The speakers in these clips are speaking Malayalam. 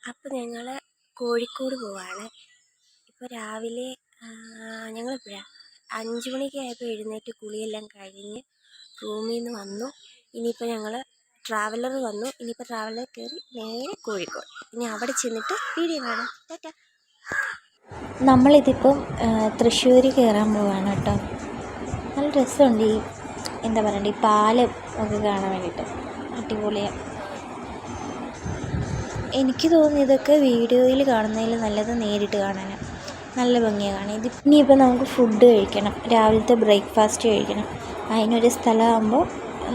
അപ്പോൾ ഞങ്ങൾ കോഴിക്കോട് പോവാണ്. ഇപ്പോൾ രാവിലെ ഞങ്ങളിപ്പോഴാണ് 5 മണിയൊക്കെ ആയപ്പോൾ എഴുന്നേറ്റ് കുളിയെല്ലാം കഴിഞ്ഞ് റൂമിൽ നിന്ന് വന്നു. ഇനിയിപ്പോൾ ഞങ്ങൾ ട്രാവലർ വന്നു. ഇനിയിപ്പോൾ ട്രാവലർ കയറി നേരെ കോഴിക്കോട്. ഇനി അവിടെ ചെന്നിട്ട് വീഡിയോ കാണാം. ടാറ്റാ. നമ്മളിതിപ്പം തൃശ്ശൂർ കയറാൻ പോവാണ് കേട്ടോ. നല്ല രസമുണ്ട് ഈ എന്താ പറയണ്ടേ, ഈ പാലം ഒക്കെ കാണാൻ വേണ്ടിയിട്ട്. അടിപൊളിയാണ്. എനിക്ക് തോന്നുന്നു ഇതൊക്കെ വീഡിയോയിൽ കാണുന്നതിൽ നല്ലത് നേരിട്ട് കാണാനാണ്. നല്ല ഭംഗിയാണ് കാണാൻ. ഇനിയിപ്പോൾ നമുക്ക് ഫുഡ് കഴിക്കണം, രാവിലത്തെ ബ്രേക്ക്ഫാസ്റ്റ് കഴിക്കണം. അതിനൊരു സ്ഥലമാകുമ്പോൾ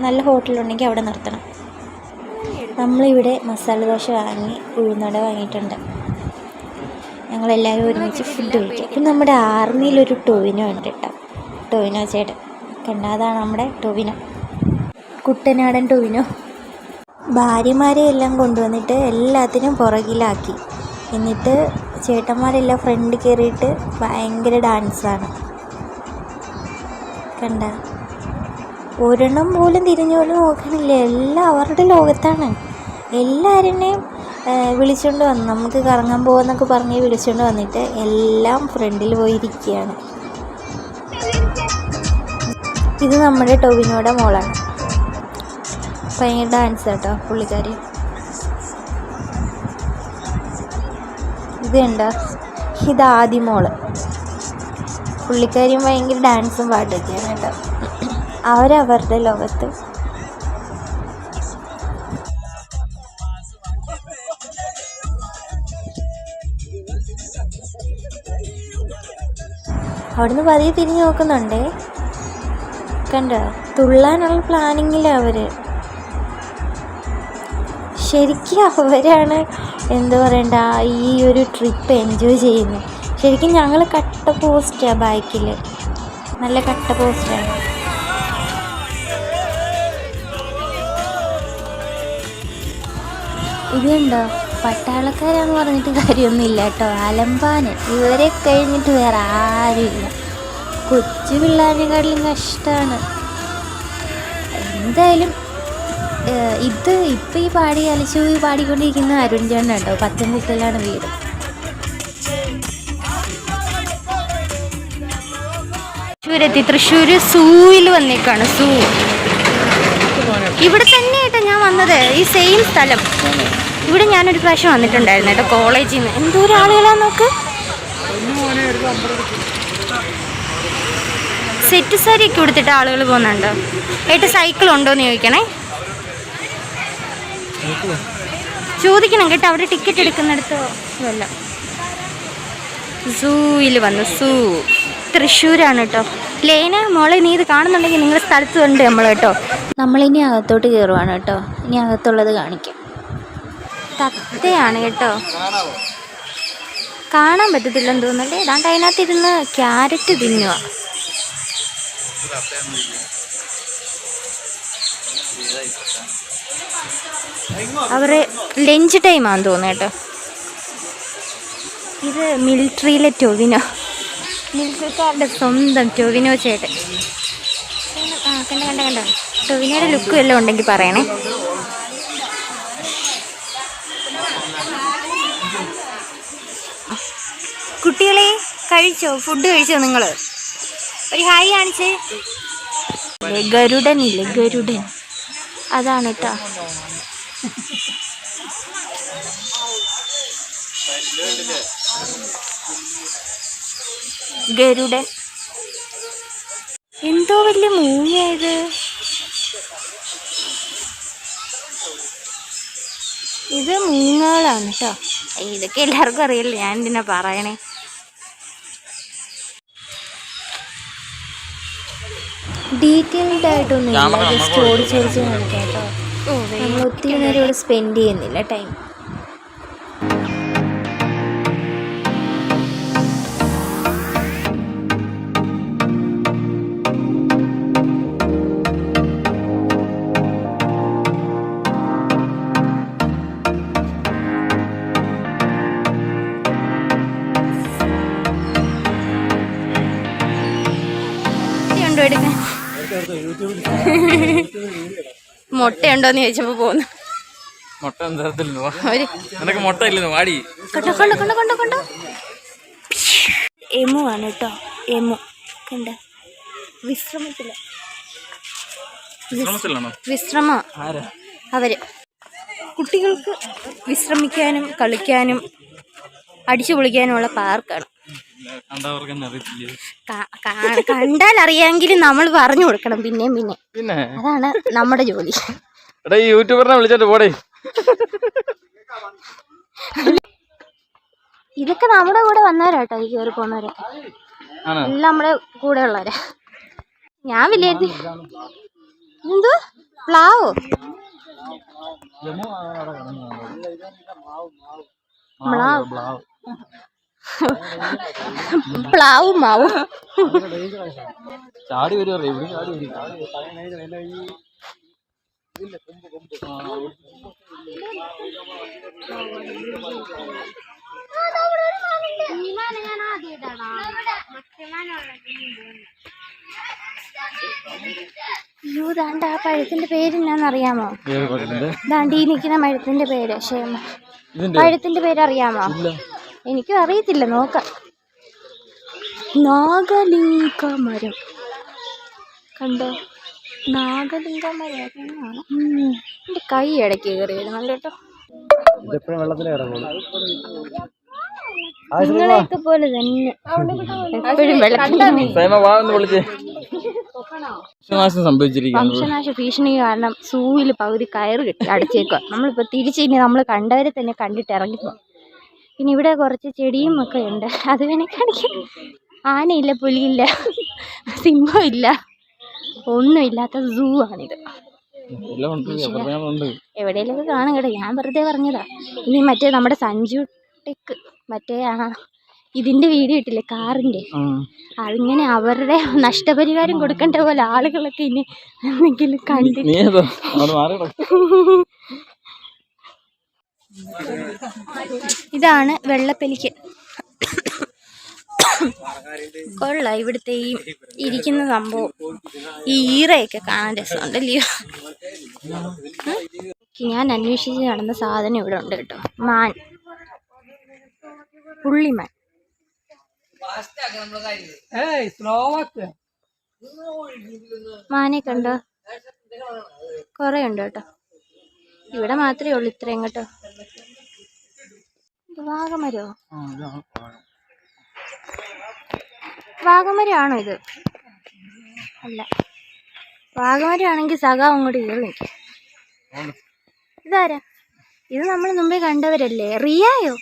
നല്ല ഹോട്ടലുണ്ടെങ്കിൽ അവിടെ നിർത്തണം. നമ്മളിവിടെ മസാല ദോശ വാങ്ങി ഉഴുന്നട വാങ്ങിയിട്ടുണ്ട്. ഞങ്ങളെല്ലാവരും ഒരുമിച്ച് ഫുഡ് കഴിക്കും. ഇപ്പം നമ്മുടെ ആർമിയിലൊരു ടൊവിനോ ഉണ്ട് കേട്ടോ. ടൊവിനോ ചേട്ടൻ കണ്ടാതാണ് നമ്മുടെ ടൊവിനോ, കുട്ടനാടൻ ടൊവിനോ. ഭാര്യമാരെ എല്ലാം കൊണ്ടുവന്നിട്ട് എല്ലാത്തിനും പുറകിലാക്കി. എന്നിട്ട് ചേട്ടന്മാരെല്ലാം ഫ്രണ്ട് കയറിയിട്ട് ഭയങ്കര ഡാൻസാണ്. കണ്ട, ഒരെണ്ണം പോലും തിരിഞ്ഞു പോലും നോക്കണില്ല. എല്ലാം അവരുടെ ലോകത്താണ്. എല്ലാവരെയും വിളിച്ചുകൊണ്ട് വന്നു. നമുക്ക് കറങ്ങാൻ പോകുമെന്നൊക്കെ പറഞ്ഞ് വിളിച്ചുകൊണ്ട് വന്നിട്ട് എല്ലാം ഫ്രണ്ടിൽ പോയിരിക്കുകയാണ്. ഇത് നമ്മുടെ ടൊവിനോയുടെ മോളാണ്. ഭയങ്കര ഡാൻസ് കേട്ടോ പുള്ളിക്കാരി. ഇത് കണ്ടോ, ഇത് ആദ്യ മോള്. പുള്ളിക്കാരിയും ഭയങ്കര ഡാൻസും പാട്ടൊക്കെയാണ് കേട്ടോ. അവരവരുടെ ലോകത്ത്. അവിടുന്ന് പതിയെ തിരിഞ്ഞ് നോക്കുന്നുണ്ടേ. കണ്ടോ, തുള്ളാനുള്ള പ്ലാനിങ്ങിലാണ് അവർ. ശരിക്കും അവരാണ് എന്താ പറയണ്ട ഈ ഒരു ട്രിപ്പ് എൻജോയ് ചെയ്യുന്നത്. ശരിക്കും ഞങ്ങൾ കട്ട പോസ്റ്റാണ് ബൈക്കിൽ, നല്ല കട്ട പോസ്റ്റാണ്. ഇതുണ്ടോ, പട്ടാളക്കാരാന്ന് പറഞ്ഞിട്ട് കാര്യമൊന്നുമില്ല കേട്ടോ. അലമ്പാന് ഇവരെ കഴിഞ്ഞിട്ട് വേറെ ആരുമില്ല. കൊച്ചു പിള്ളേരെക്കാട്ടിലും കഷ്ടമാണ്. എന്തായാലും ഇപ്പം ഈ പാടി അലച്ചു പാടിക്കൊണ്ടിരിക്കുന്ന അരുൺ ചേട്ടൻ കേട്ടോ. പത്തനംതിട്ടയിലാണ് വീട്. തൃശ്ശൂരെത്തി. തൃശ്ശൂർ സൂവിൽ വന്നേക്കാണ്. സൂ ഇവിടെ തന്നെ കേട്ടോ ഞാൻ വന്നത്, ഈ സെയിം സ്ഥലം. ഇവിടെ ഞാനൊരു പ്രാവശ്യം വന്നിട്ടുണ്ടായിരുന്നു കേട്ടോ, കോളേജിൽ നിന്ന്. എന്തോരം ആളുകളാണ് നോക്ക്. സെറ്റ് സാരിയൊക്കെ കൊടുത്തിട്ട് ആളുകൾ പോകുന്നുണ്ടോ. ഏട്ടാ സൈക്കിൾ ഉണ്ടോയെന്ന് ചോദിക്കണേ, ചോദിക്കണം കേട്ടോ. അവിടെ ടിക്കറ്റ് എടുക്കുന്നിടത്തോ അല്ല. സൂയിൽ വന്നു. സൂ തൃശ്ശൂരാണ് കേട്ടോ. ലേന മോളെ, നീ ഇത് കാണുന്നുണ്ടെങ്കിൽ നിങ്ങളുടെ സ്ഥലത്ത് ഉണ്ട് നമ്മൾ കേട്ടോ. നമ്മളിനി അകത്തോട്ട് കയറുവാണ് കേട്ടോ. ഇനി അകത്തുള്ളത് കാണിക്കാം. തത്തയാണ് കേട്ടോ, കാണാൻ പറ്റത്തില്ലെന്ന് തോന്നുന്നല്ലേ. ഏതാണ്ട് അതിനകത്തിരുന്ന് ക്യാരറ്റ് തിന്നുക. അവരെ ലഞ്ച് ടൈമാണെന്ന് തോന്നുന്നു കേട്ടോ. ഇത് മിലിറ്ററിയിലെ ടൊവിനോ, മിലിറ്ററിക്കാരുടെ സ്വന്തം ടൊവിനോ ചേട്ടൻ. കണ്ട ടൊവിനോയുടെ ലുക്കും എല്ലാം ഉണ്ടെങ്കിൽ പറയണേ. കുട്ടികളെ കഴിച്ചോ, ഫുഡ് കഴിച്ചോ നിങ്ങൾ? ഒരു ഹായ് കാണിച്ചേ. ഗരുഡനില്ലേ, ഗരുഡൻ, അതാണ് കേട്ടോ. ഗരുഡൻ എന്തോ വലിയ മൂങ്ങയായത്. ഇത് മൂങ്ങകളാണ് കേട്ടോ. ഇതൊക്കെ എല്ലാവർക്കും അറിയില്ല, ഞാൻ എന്തിനാ പറയണേ. ഡീറ്റെയിൽഡ് ആയിട്ടൊന്നും ഇല്ല, ജസ്റ്റ് ഓടിച്ചോടിച്ച് കാണിക്കാം കേട്ടോ. നമ്മൾ ഒത്തിരി നേരം ഇവിടെ സ്പെൻഡ് ചെയ്യുന്നില്ല ടൈം. മുട്ടയുണ്ടോന്ന് ചോദിച്ചപ്പോ പോന്നു. മുട്ട തരത്തില്ലെന്ന് ഒരു നിനക്ക് മുട്ട ഇല്ലെന്ന് വാടി. കണ്ടോ കണ്ടോ കണ്ടോ കണ്ടോ കണ്ടോ എമു ആണ് കേട്ടോ. എമു കണ്ട വിശ്രമത്തില്ല. വിശ്രമ അവര് കുട്ടികൾക്ക് വിശ്രമിക്കാനും കളിക്കാനും അടിച്ചു പൊളിക്കാനുമുള്ള പാർക്കാണ്. കണ്ടാൽ അറിയാമെങ്കിലും നമ്മൾ പറഞ്ഞു കൊടുക്കണം പിന്നെയും പിന്നെ. അതാണ് നമ്മുടെ ജോലി. യൂട്യൂബറിനെ വിളിച്ചിട്ട് പോടേ. ഇതൊക്കെ നമ്മുടെ കൂടെ വന്നവരാട്ടോ, ഈ കയറി പോന്നവരെ എല്ലാം നമ്മുടെ കൂടെ ഉള്ളവരാ. ഞാൻ വിലയിരുത്തി എന്തോ പ്ലാവോ പ്ലാവും മാവും ചാടി വരുവാ. അയ്യോ ദാണ്ട ആ പഴത്തിന്റെ പേര് എന്നാന്നറിയാമോ? ദാണ്ട് ഈ നിൽക്കുന്ന പഴത്തിന്റെ പേര് പഴത്തിന്റെ പേര് അറിയാമോ? എനിക്കും അറിയത്തില്ല, നോക്കാം. നാഗലിംഗ മരം കണ്ടോ? നാഗലിംഗ മരം എന്റെ കൈ ഇടയ്ക്ക് കയറി വരുന്നുണ്ട് കേട്ടോ. നിങ്ങളെയൊക്കെ പോലെ തന്നെ എപ്പോഴും വംശനാശ ഭീഷണി കാരണം സൂവിൽ പകുതി കയറ് കെട്ടി അടച്ചേക്കുക. നമ്മളിപ്പോൾ തിരിച്ച് ഇനി നമ്മൾ കണ്ടവരെ തന്നെ കണ്ടിട്ട് ഇറങ്ങിപ്പോ. പിന്നെ ഇവിടെ കുറച്ച് ചെടിയും ഒക്കെ ഉണ്ട്, അത് വേണേ കാണിക്കാം. ആനയില്ല, പുലിയില്ല, സിംഹമില്ല, ഒന്നുമില്ലാത്ത സൂ ആണിത്. എവിടെയെങ്കിലൊക്കെ കാണും കേട്ടോ, ഞാൻ വെറുതെ പറഞ്ഞതാ. ഇനി മറ്റേ നമ്മുടെ സഞ്ജു ടെക്ക് മറ്റേ ഇതിന്റെ വീഡിയോ ഇട്ടില്ലേ കാറിന്റെ, അതിങ്ങനെ അവരുടെ നഷ്ടപരിഹാരം കൊടുക്കേണ്ട പോലെ ആളുകളൊക്കെ ഇനി എന്തെങ്കിലും കണ്ടിട്ട്. ഇതാണ് വെള്ളപ്പെലിക്ക്. കൊള്ളാം ഇവിടുത്തെ ഈ ഇരിക്കുന്ന സംഭവം. ഈ ഈറയൊക്കെ കാണാൻ രസമുണ്ടല്ലയോ. ഞാൻ അന്വേഷിച്ച് നടന്ന സാധനം ഇവിടെ ഉണ്ട് കേട്ടോ. മാൻ, പുള്ളിമാൻ. മാനെ കണ്ടോ? കൊറേ ഉണ്ട് കേട്ടോ. ഇവിടെ മാത്രമേ ഉള്ളൂ ഇത്രയും കേട്ടോ. വാഗമരോ? വാഗമരമാണോ ഇത്? അല്ല, വാഗമരമാണെങ്കിൽ സഖാവ് അങ്ങോട്ട് കയറി നിൽക്കും. ഇതാരാ? ഇത് നമ്മൾ മുമ്പേ കണ്ടവരല്ലേ? റിയായോ?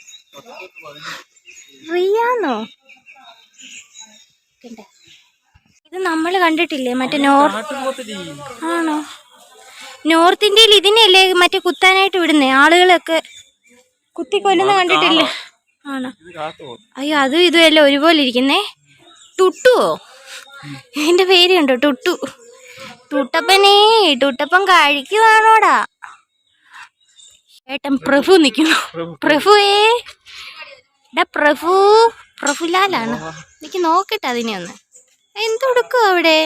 റിയാന്നോ? ഇത് നമ്മൾ കണ്ടിട്ടില്ലേ മറ്റേ ആണോ? നോർത്ത് ഇന്ത്യയിൽ ഇതിനെയല്ലേ മറ്റേ കുത്താനായിട്ട് വിടുന്നേ, ആളുകളൊക്കെ കുത്തിക്കൊല്ലുന്ന കണ്ടിട്ടില്ലേ? ആണോ? അയ്യോ, അതും ഇതും എല്ലാം ഒരുപോലെ ഇരിക്കുന്നേ. ടുട്ടുവോ? എൻ്റെ പേര് കണ്ടോ, ടുട്ടു. ടുട്ടപ്പനേ, ടുട്ടപ്പൻ കഴിക്കുവാണോടാ? ഏട്ടൻ പ്രഭു നിൽക്കുന്നു. പ്രഭുവേ, പ്രഭുലാലാണ്. എനിക്ക് നോക്കട്ടെ അതിനെ ഒന്ന്. എന്തെടുക്കും അവിടെ?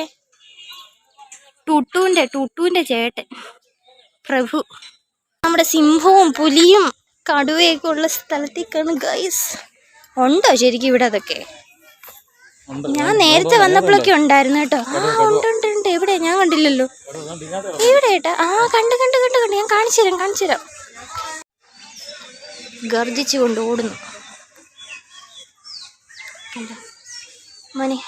ടുട്ടുവിൻ്റെ ചേട്ടൻ പ്രഭു. നമ്മുടെ സിംഹവും പുലിയും കടുവയൊക്കെ ഉള്ള സ്ഥലത്തേക്കാണ് ഗൈസ്. ഉണ്ടോ ശരിക്കും ഇവിടെ അതൊക്കെ? ഞാൻ നേരത്തെ വന്നപ്പോഴൊക്കെ ഉണ്ടായിരുന്നു കേട്ടോ. ഉണ്ട്. എവിടെ? ഞാൻ കണ്ടില്ലല്ലോ. എവിടെ ഏട്ടാ? കണ്ട് ഞാൻ കാണിച്ചു തരാം. ഗർജിച്ചു കൊണ്ട് ഓടുന്നു മോനെ.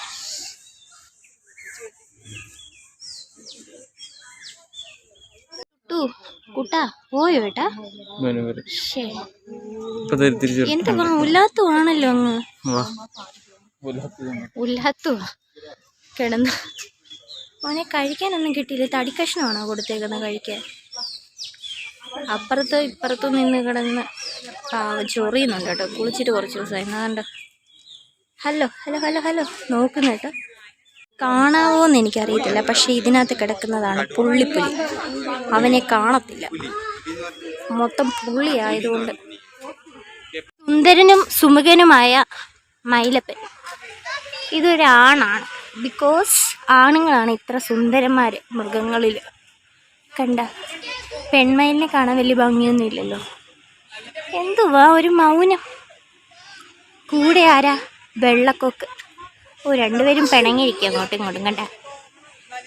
കുട്ടാ പോയോ ഏട്ടാ? എന്ത് ഉല്ലാത്തുവാണല്ലോ അങ്ങ്. ഉല്ലാത്തുവാ കിടന്ന്. മോനെ കഴിക്കാനൊന്നും കിട്ടിയില്ല. തടിക്കഷ്ണമാണോ കൊടുത്തേക്കുന്നത് കഴിക്കാൻ? അപ്പുറത്തും ഇപ്പുറത്തും നിന്ന് കിടന്ന് ചൊറിയുന്നുണ്ട് കേട്ടോ. കുളിച്ചിട്ട് കുറച്ച് ദിവസമായി. കണ്ടോ? ഹലോ നോക്കുന്നു കേട്ടോ. കാണാവോന്ന് എനിക്കറിയത്തില്ല, പക്ഷെ ഇതിനകത്ത് കിടക്കുന്നതാണ് പുള്ളിപ്പുലി. അവനെ കാണത്തില്ല, മൊത്തം പുള്ളി ആയതുകൊണ്ട്. സുന്ദരനും സുമുഖനുമായ മൈലപ്പൻ. ഇതൊരാണാണ്. ബിക്കോസ് ആണുങ്ങളാണ് ഇത്ര സുന്ദരന്മാർ മൃഗങ്ങളിൽ. കണ്ട പെൺമയിലിനെ കാണാൻ വലിയ ഭംഗിയൊന്നും ഇല്ലല്ലോ. എന്തുവാ ഒരു മൗനം. കൂടെ ആരാ? വെള്ളക്കൊക്ക്. രണ്ടുപേരും പിണങ്ങിയിരിക്കുക അങ്ങോട്ടും ഇങ്ങോട്ടും. കണ്ട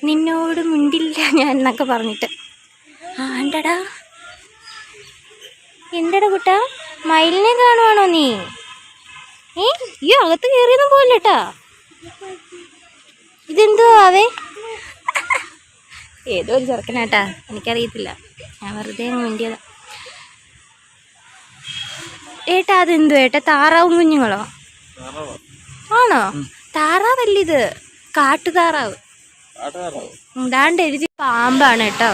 നിന്നോട് മിണ്ടില്ല ഞാൻ എന്നൊക്കെ പറഞ്ഞിട്ട്. ആണ്ടടാ എന്തടാ കുട്ടാ, മയിലിനെ കാണുവാണോ നീ? ഈ അകത്ത് കയറിയൊന്നും പോയില്ലട്ടാ. ഇതെന്തുവാ ആവേ? ഏതോ ഒരു ചെറുക്കനാട്ടാ, എനിക്കറിയത്തില്ല, ഞാൻ വെറുതെ അങ്ങ് മിണ്ടിയതാ. ഏട്ടാ അതെന്തോ ഏട്ടാ, താറാവും കുഞ്ഞുങ്ങളോ? ആണോ? താറാവല്ലിത്, കാട്ടുതാറാവ്. എന്താണ്ട് എഴുതി പാമ്പാണ് കേട്ടോ.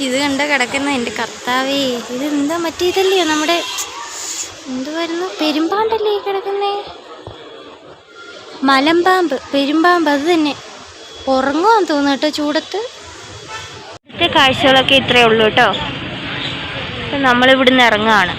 ഇത് കണ്ട കിടക്കുന്ന എൻ്റെ കർത്താവേ, ഇതെന്താ മറ്റേ ഇതല്ലയോ നമ്മുടെ എന്തുവായിരുന്നു, പെരുമ്പാമ്പല്ലേ ഈ കിടക്കുന്നേ? മലമ്പാമ്പ്, പെരുമ്പാമ്പ്, അത് തന്നെ. ഉറങ്ങുവാന്ന് തോന്നുന്നു കേട്ടോ ചൂടത്ത്. ഇന്നത്തെ കാഴ്ചകളൊക്കെ ഇത്രയേ ഉള്ളൂ കേട്ടോ. നമ്മളിവിടുന്ന് ഇറങ്ങുകയാണ്.